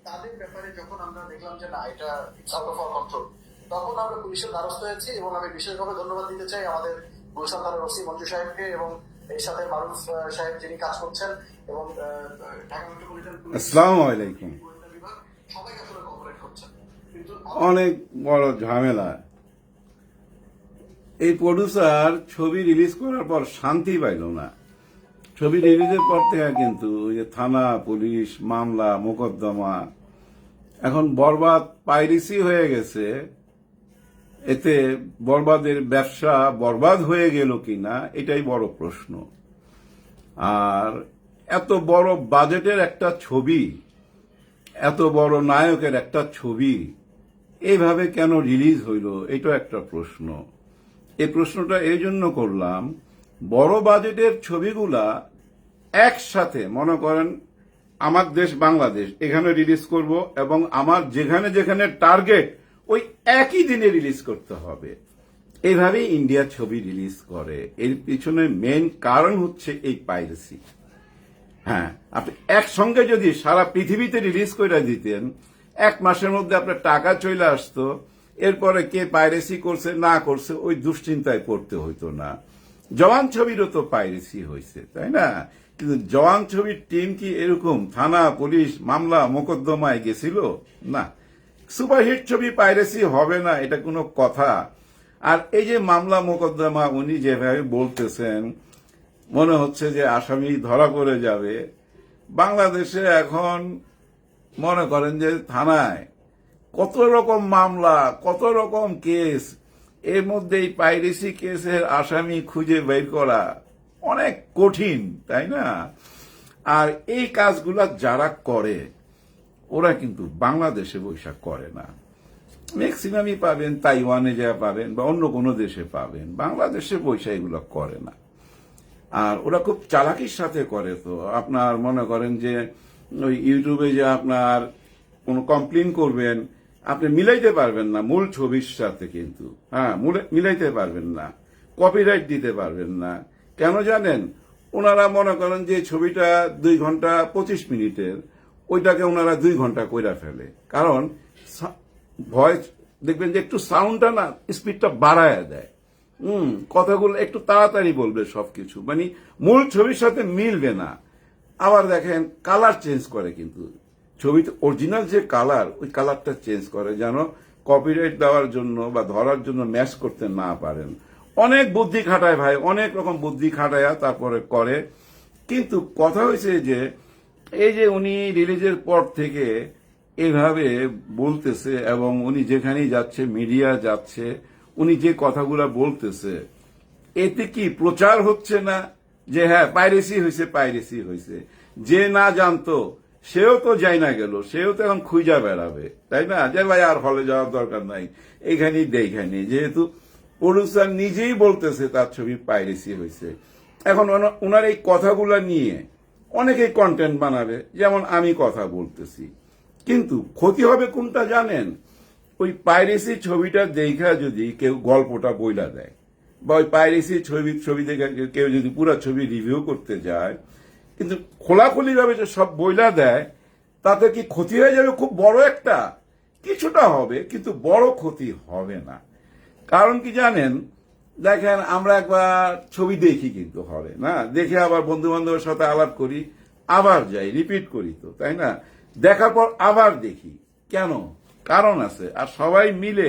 তাদের ব্যাপারে যখন আমরা দেখলাম যে না এটা it's out of our control, তখন আমরা পুলিশের দ্বারস্থ হয়েছি। এবং আমি বিশেষভাবে ধন্যবাদ দিতে চাই আমাদের গুলশান থানার ওসি মঞ্জু সাহেবকে এবং এর সাথে মারুফ সাহেব যিনি কাজ করছেন এবং ঢাকা মেট্রোপলিটন পুলিশ আসসালামু আলাইকুম। গোয়েন্দা বিভাগ সবাই আসলে কোঅপারেট করছেন। কিন্তু অনেক বড় ঝামেলা। এই প্রডিউসার ছবি রিলিজ করার পর শান্তি পাইল না। ছবি রিলিজের পর থেকে কিন্তু থানা পুলিশ মামলা মোকদ্দমা এখন বরবাদ পাইরেসি হয়ে গেছে। এতে বরবাদের ব্যবসা বরবাদ হয়ে গেল কিনা এটাই বড় প্রশ্ন। আর এত বড় বাজেটের একটা ছবি, এত বড় নায়কের একটা ছবি এইভাবে কেন রিলিজ হইল, এটা একটা প্রশ্ন। এই প্রশ্নটা এই জন্য করলাম, বড় বাজেটের ছবিগুলা একসাথে মনে করেন আমার দেশ বাংলাদেশ এখানে রিলিজ করব এবং আমার যেখানে যেখানে টার্গেট ওই একই দিনে রিলিজ করতে হবে, এইভাবেই ইন্ডিয়া ছবি রিলিজ করে। এর পিছনে মেন কারণ হচ্ছে এই পাইরেসি। হ্যাঁ, আপনি একসঙ্গে যদি সারা পৃথিবীতে রিলিজ করে দিতেন, এক মাসের মধ্যে আপনার টাকা চলে আসতো, এরপরে কে পাইরেসি করছে না করছে ওই দুশ্চিন্তায় পড়তে হইতো না। জওয়ান ছবিরও তো পাইরেসি হয়েছে, তাই না? কিন্তু জওয়ান ছবির টিম কি এরকম থানা পুলিশ মামলা মোকদ্দমায় গেছিল? না। সুপারহিট ছবি পাইরেসি হবে না, এটা কোনো কথা? আর এই যে মামলা মোকদ্দমা উনি যেভাবে বলতেছেন, মনে হচ্ছে যে আসামি ধরা পড়ে যাবে। বাংলাদেশে এখন মনে করেন যে থানায় কত রকম মামলা, কত রকম কেস, এর মধ্যে এই পাইরেসি কেসের আসামি খুঁজে বের করা অনেক কঠিন, তাই না? আর এই কাজগুলা যারা করে ওরা কিন্তু বাংলাদেশে বৈশাখ করে না। ম্যাক্সিমামই পাবেন তাইওয়ানে যা পাবেন বা অন্য কোনো দেশে পাবেন, বাংলাদেশে বৈশাখ এগুলো করে না। আর ওরা খুব চালাকির সাথে করে। তো আপনার মনে করেন যে ওই ইউটিউবে যে আপনার কোনো কমপ্লেন করবেন, আপনি মিলাইতে পারবেন না মূল ছবির সাথে, কিন্তু হ্যাঁ মিলাইতে পারবেন না, কপিরাইট দিতে পারবেন না। কেন জানেন? ওনারা মনে করেন যে ছবিটা 2 ঘন্টা 25 মিনিটের, ওইটাকে ওনারা 2 ঘন্টা কইরা ফেলে। কারণ ভয়েস দেখবেন যে একটু সাউন্ডটা না স্পিডটা বাড়ায় দেয়, কথাগুলো একটু তাড়াতাড়ি বলবে সবকিছু, মানে মূল ছবির সাথে মিলবে না। আবার দেখেন কালার চেঞ্জ করে, কিন্তু ছবিতে অরিজিনাল যে কালার ওই কালারটা চেঞ্জ করে যেন কপিরাইট দেওয়ার জন্য বা ধরার জন্য ম্যাচ করতে না পারেন। অনেক বুদ্ধি খাটায় ভাই, অনেক রকম বুদ্ধি খাটায়া তারপরে করে। কিন্তু কথা হয়েছে যে এই যে উনি রিলিজের পর থেকে এভাবে বলতেছে এবং উনি যেখানেই যাচ্ছে মিডিয়া যাচ্ছে উনি যে কথাগুলা বলতেছে, এতে কি প্রচার হচ্ছে না যে হ্যাঁ পাইরেসি হয়েছে, পাইরেসি হয়েছে? যে না জানতো সেও তো যাই না গেল, সেও তো এখন খুঁজা বেড়াবে, তাই না? যে ভাই আর হলে যাওয়ার দরকার নাই, এইখানেই দেখানি। যেহেতু প্রডিউসার নিজেই বলতেছে তার ছবি পাইরেসি হয়েছে, এখন ওনার এই কথাগুলা নিয়ে অনেকেই কন্টেন্ট বানাবে, যেমন আমি কথা বলতেছি। কিন্তু ক্ষতি হবে কোনটা জানেন? ওই পাইরেসি ছবিটা দেখা যদি কেউ গল্পটা বইলা দেয়, বা ওই পাইরেসি ছবি দেখে কেউ যদি পুরো ছবি রিভিউ করতে যায়, কিন্তু খোলাখুলি ভাবে যে সব বইলা দেয়, তাতে কি ক্ষতি হয়ে যাবে? খুব বড় একটা কিছুটা হবে, কিন্তু বড় ক্ষতি হবে না। কারণ কি জানেন? দেখেন আমরা একবার ছবি দেখি কিন্তু হলে না, দেখে আবার বন্ধু বান্ধবের সাথে আলাপ করি, আবার যাই, রিপিট করি, তো তাই না? দেখার পর আবার দেখি, কেন? কারণ আছে। আর সবাই মিলে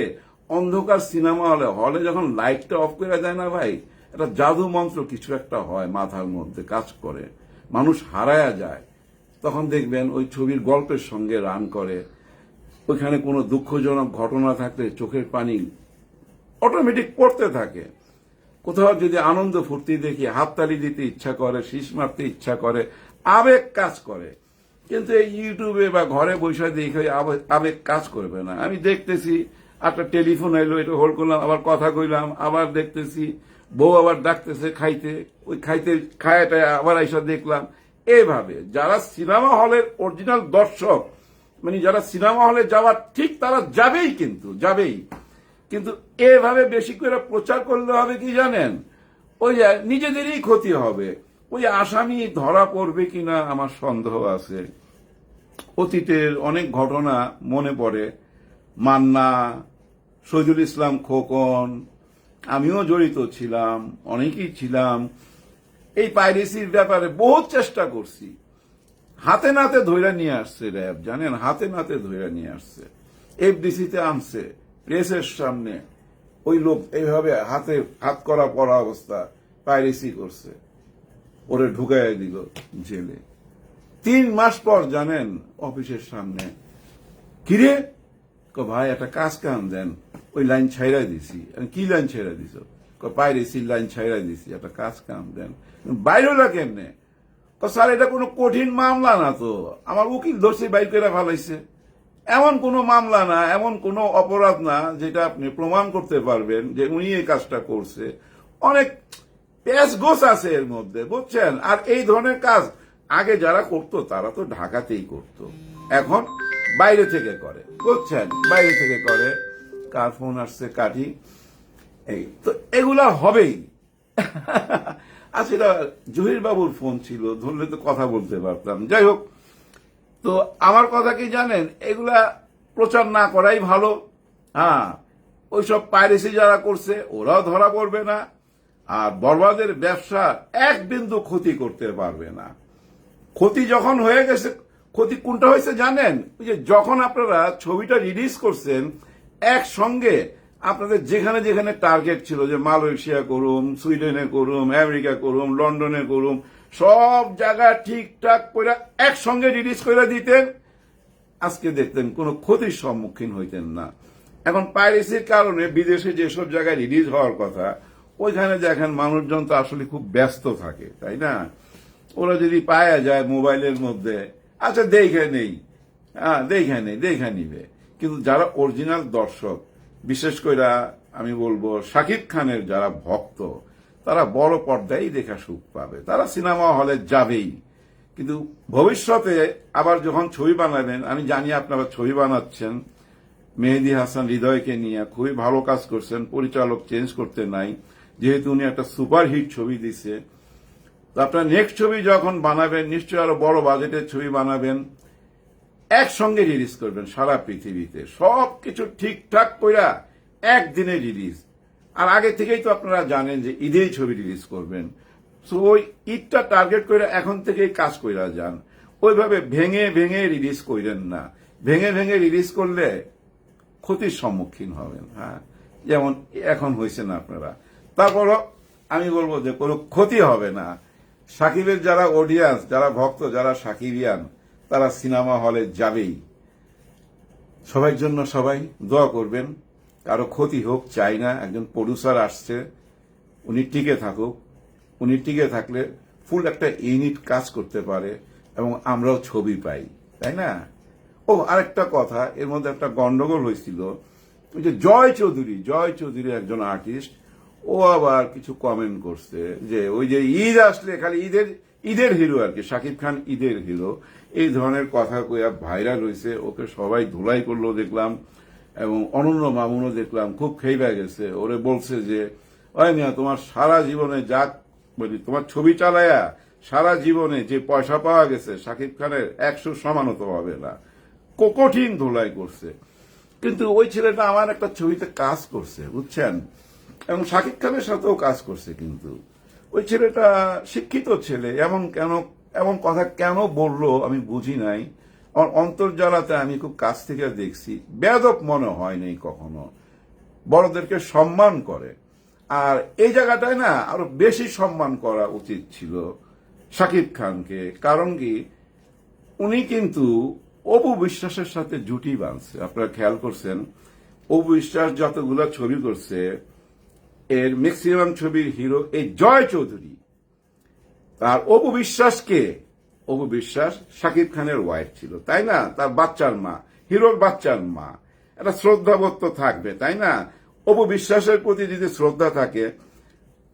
অন্ধকার সিনেমা হলে যখন লাইটটা অফ করে দেয় না ভাই, একটা জাদু মন্ত্র কিছু একটা হয়, মাথার মধ্যে কাজ করে, মানুষ হারায়া যায়। তখন দেখবেন ওই ছবির গল্পের সঙ্গে রান করে। ওইখানে কোনো দুঃখজনক ঘটনা থাকলে চোখের পানি অটোমেটিক পড়তে থাকে। কোথাও যদি আনন্দ ফুর্তি দেখি, হাততালি দিতে ইচ্ছা করে, শীষ মারতে ইচ্ছা করে, আবেগ কাজ করে। কিন্তু এই ইউটিউবে বা ঘরে বসে দেখে আবেগ কাজ করবে না। আমি দেখতেছি একটা টেলিফোন এলো, এটা হোল্ড করলাম, আবার কথা কইলাম, আবার দেখতেছি বউ আবার ডাকতেছে খাইতে, ওই খাইতে খায়াটায় আবার এসে দেখলাম। এইভাবে যারা সিনেমা হলের অরিজিনাল দর্শক, মানে যারা সিনেমা হলে যাওয়ার ঠিক, তারা যাবেই, কিন্তু যাবেই। কিন্তু এভাবে বেশি করে প্রচার করলে হবে কি জানেন? ওই যে নিজেদেরই ক্ষতি হবে। ওই আসামি ধরা পড়বে কিনা আমার সন্দেহ আছে। অতীতের অনেক ঘটনা মনে পড়ে। মান্না, শহীদুল ইসলাম খোকন, আমিও জড়িত ছিলাম, অনেকেই ছিলাম। এই পাইরেসির ব্যাপারে বহুত চেষ্টা করছি। হাতে নাতে ধইরা নিয়ে আসছে র্যাব, জানেন, হাতে নাতে ধইরা নিয়ে আসছে। এফডিসিতে আনছে, প্রেসের সামনে ওই লোক এইভাবে হাত করা পড়া অবস্থা পাইরেসি করছে, ওরে ঢুকাইয়া দিল জেলে। 3 মাস পর জানেন অফিসের সামনে, কিরে ভাই একটা কাজ কাম দেন, ওই লাইন ছাইরা দিছি। কি লাইন ছাইরা দিছ? পাইরেসির লাইন ছাইরা দিছি, একটা কাজ কাম দেন। বাইরেলা কেমনে? স্যার এটা কোনো কঠিন মামলা না তো, আমার উকিল ধরছে বাইর করে ফেলাইছে। এমন কোনো মামলা না, এমন কোনো অপরাধ না যেটা আপনি প্রমাণ করতে পারবেন যে উনি এই কাজটা করছে। অনেক প্যাচ গোছ আছে এর মধ্যে, বুঝছেন। আর এই ধরনের কাজ আগে যারা করতো তারা তো ঢাকাতেই করতো, এখন বাইরে থেকে করে, বুঝছেন, বাইরে থেকে করে। কার ফোন আসছে কাটি, এই তো এগুলা হবেই। আচ্ছা, এটা জহির বাবুর ফোন ছিল, ধরলে তো কথা বলতে পারতাম। যাই হোক, তো আমার কথা কি জানেন, এগুলা প্রচার না করাই ভালো। হ্যাঁ, ওইসব পাইরেসি যারা করছে ওরাও ধরা পড়বে না, আর বরবাদের ব্যবসা এক বিন্দু ক্ষতি করতে পারবে না। ক্ষতি যখন হয়ে গেছে, ক্ষতি কোনটা হয়েছে জানেন? ওই যে যখন আপনারা ছবিটা রিলিজ করছেন, একসঙ্গে আপনাদের যেখানে যেখানে টার্গেট ছিল যে মালয়েশিয়া করুম, সুইডেনে করুম, আমেরিকা করুম, লন্ডনে করুম, সব জায়গা ঠিকঠাক করে একসঙ্গে রিলিজ করে দিতেন, আজকে দেখতেন কোনো ক্ষতির সম্মুখীন হইতেন না। এখন পাইরেসির কারণে বিদেশে যেসব জায়গায় রিলিজ হওয়ার কথা, ওইখানে দেখেন মানুষজন তো আসলে খুব ব্যস্ত থাকে, তাই না? ওরা যদি পাওয়া যায় মোবাইলের মধ্যে, আচ্ছা দেখে নেই, দেখে নিবে। কিন্তু যারা অরিজিনাল দর্শক, বিশেষ করে আমি বলবো শাকিব খানের যারা ভক্ত, তারা বড় পর্দায় দেখা সুখ পাবে, তারা সিনেমা হলে যাবেই। কিন্তু ভবিষ্যতে আবার যখন ছবি বানাবেন, আমি জানি আপনারা ছবি বানাচ্ছেন, মেহেদী হাসান হৃদয়কে নিয়ে খুবই ভালো কাজ করছেন, পরিচালক চেঞ্জ করতে নাই, যেহেতু উনি একটা সুপারহিট ছবি দিছে। তো আপনার নেক্সট ছবি যখন বানাবেন, নিশ্চয়ই আরো বড় বাজেটের ছবি বানাবেন, একসঙ্গে রিলিজ করবেন সারা পৃথিবীতে, সবকিছু ঠিকঠাক কইরা একদিনে রিলিজ। আর আগে থেকেই তো আপনারা জানেন যে ঈদেই ছবি রিলিজ করবেন। সো ওই ঈদটা টার্গেট করে এখন থেকেই কাজ কইরা যান। ওইভাবে ভেঙে ভেঙে রিলিজ কইরেন না, ভেঙে ভেঙে রিলিজ করলে ক্ষতির সম্মুখীন হবেন। হ্যাঁ, যেমন এখন হয়েছে না আপনারা। তারপরও আমি বলবো যে কোনো ক্ষতি হবে না। সাকিবের যারা অডিয়েন্স, যারা ভক্ত, যারা সাকিবিয়ান, তারা সিনেমা হলে যাবেই। সবার জন্য সবাই দোয়া করবেন, কারো ক্ষতি হোক চাই না। একজন প্রডিউসার আসছে, উনি টিকে থাকুক, উনি টিকে থাকলে ফুল একটা ইউনিট কাজ করতে পারে এবং আমরাও ছবি পাই, তাই না? ও আরেকটা কথা, এর মধ্যে একটা গন্ডগোল হয়েছিল। ওই যে জয় চৌধুরী একজন আর্টিস্ট, ও আবার কিছু কমেন্ট করছে যে ওই যে ঈদ আসলে খালি ঈদের হিরো আর কি, শাকিব খান ঈদের হিরো, এই ধরনের কথা কইয়া ভাইরাল হয়েছে। ওকে সবাই ধুলাই করলো দেখলাম, এবং অনন্য মামুনও দেখলাম খুব খেইবা গেছে। ওরে বলছে যে ওই মিয়া, তোমার সারা জীবনে যা বলি, তোমার ছবি চালায়া সারা জীবনে যে পয়সা পাওয়া গেছে শাকিব খানের 100 সমানত হবে না। কঠিন ধুলাই করছে। কিন্তু ওই ছেলেটা আমার একটা ছবিতে কাজ করছে, বুঝছেন, এবং শাকিব খানের সাথেও কাজ করছে। কিন্তু ওই ছেলেটা শিক্ষিত ছেলে, এমন কথা কেন বললো আমি বুঝি নাই। আমার অন্তর্জালাতে আমি খুব কাছ থেকে দেখছি, বেয়াদব মনে হয়নি কখনো, বড়দেরকে সম্মান করে। আর এই জায়গাটায় না আরো বেশি সম্মান করা উচিত ছিল শাকিব খানকে। কারণ কি, উনি কিন্তু অপু বিশ্বাসের সাথে জুটি বাঁধছে। আপনারা খেয়াল করছেন, অপু বিশ্বাস যতগুলো ছবি করছে, এর ম্যাক্সিমাম ছবির হিরো এই জয় চৌধুরী। তার অপু বিশ্বাস শাকিব খানের ওয়াইফ ছিল, তাই না? তার বাচ্চার মা, হিরোর বাচ্চার মা। একটা শ্রদ্ধাবোধ তো থাকবে, তাই না? অপু বিশ্বাসের প্রতি যদি শ্রদ্ধা থাকে,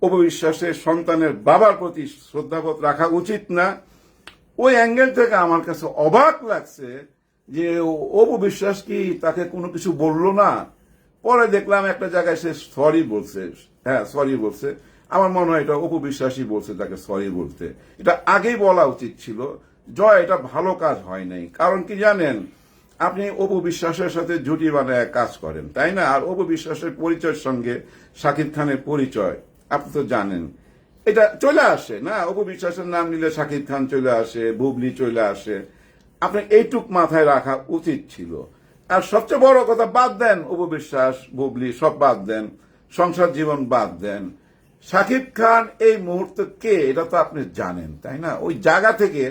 অপু বিশ্বাসের সন্তানের বাবার প্রতি শ্রদ্ধাবোধ রাখা উচিত না? ওই অ্যাঙ্গেল থেকে আমার কাছে অবাক লাগছে যে অপু বিশ্বাস কি তাকে কোনো কিছু বললো না। পরে দেখলাম একটা জায়গায় সে সরি বলছে। হ্যাঁ, সরি বলছে। আমার মনে হয় এটা অপু বিশ্বাসই বলছে তাকে সরি বলতে। এটা আগেই বলা উচিত ছিল জয় এটা ভালো কাজ হয় নাই। কারণ কি জানেন, আপনি অপু বিশ্বাসের সাথে জুটি বানায় কাজ করেন, তাই না? আর অপু বিশ্বাসের পরিচয়ের সঙ্গে শাকিব খানের পরিচয় আপনি তো জানেন, এটা চলে আসে না? অপু বিশ্বাসের নাম নিলে শাকিব খান চলে আসে, বুবলি চলে আসে। আপনার এইটুক মাথায় রাখা উচিত ছিল। আর সবচেয়ে বড় কথা, বাদ দেন অপু বিশ্বাস, বুবলি সব বাদ দেন, সংসার জীবন বাদ দেন, শাকিব খান এই মুহূর্তে কে এটা তো আপনি জানেন, তাই না? ওই জায়গা থেকে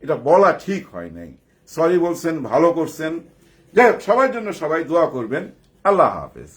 এটা বলা ঠিক হয় নাই। সরি বলছেন, ভালো করছেন। যাই হোক, সবার জন্য সবাই দোয়া করবেন। আল্লাহ হাফেজ।